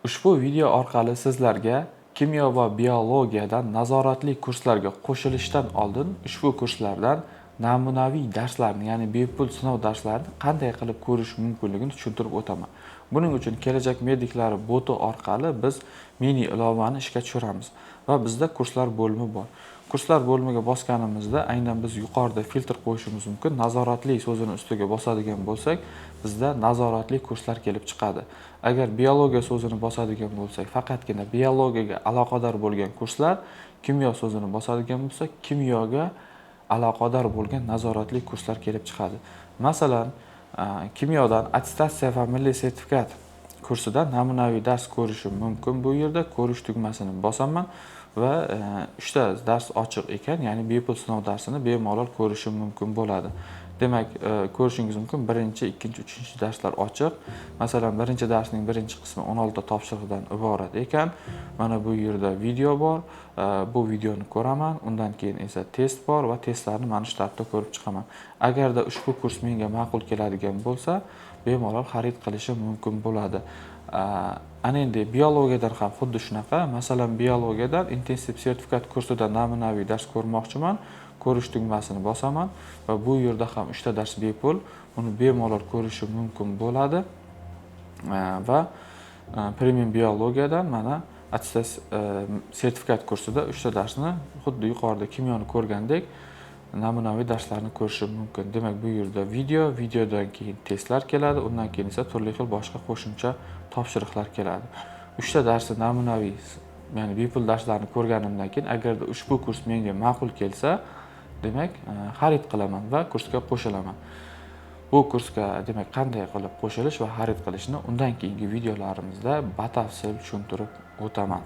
Ushbu video orqali sizlarga kimyo va biologiyadan nazoratli kurslarga qo'shilishdan oldin ushbu kurslardan namunaviy darslarni, ya'ni bepul sinov darslarini qanday qilib ko'rish mumkinligini tushuntirib o'taman. Buning uchun kelajak mediklari boti orqali biz mini ilovani ishga tushiramiz va bizda kurslar bo'limi bor. Kurslar bo'limiga bosganimizda aynan biz yuqorida filtr qo'yishimiz mumkin. Nazoratli so'zini ustiga bosadigan bo'lsak, bizda nazoratli kurslar kelib chiqadi. Agar biologiya so'zini bosadigan bo'lsak, faqatgina biologiyaga aloqador bo'lgan kurslar, kimyo so'zini bosadigan bo'lsak, kimyoga aloqador bo'lgan nazoratli kurslar kelib chiqadi. Masalan, kimyodan attestatsiya va milliy sertifikat kursidan namunaviy dars ko'rishim mumkin. Bu yerda ko'rish tugmasini bosaman va 3 ta dars ochiq ekan, ya'ni bepul sinov darsini bemalol ko'rishim mumkin bo'ladi. Demak, ko'rishingiz mumkin. 1-chi, 2-chi, 3-chi darslar ochiq. Masalan, 1-chi darsning 1-chi qismi 16 ta topshiriqdan iborat ekan. Mana bu yerda video bor. Bu videoni ko'raman. Undan keyin esa test bor va testlarni mana shu tartibda ko'rib chiqaman. Agarda ushbu kurs menga ma'qul keladigan bo'lsa, bemalol xarid qilishim mumkin bo'ladi. Ana endi biologiyadan ham xuddi shunaqa. Masalan, biologiyadan intensiv sertifikat kursida namunaviy dars ko'rmoqchiman. Ko'rish tugmasini bosaman va bu yerda ham 3 ta dars bepul. Uni bemalol ko'rishim mumkin bo'ladi. Va premium biologiyadan mana sertifikat kursida 3 ta darsni xuddi yuqorida kimyoni ko'rgandek namunaviy darslarni ko'rishim mumkin. Demak, bu yerda videodan keyin testlar keladi, undan keyin esa turli xil boshqa qo'shimcha topshiriqlar keladi. 3 ta darsni namunaviy, ya'ni bepul darslarni ko'rganimdan keyin agarda ushbu kurs menga ma'qul kelsa, demak, xarid qilaman va kursga qo'shilaman. Bu kursga demak qanday qilib qo'shilish va xarid qilishni undan keyingi videolarimizda batafsil tushuntirib o'taman.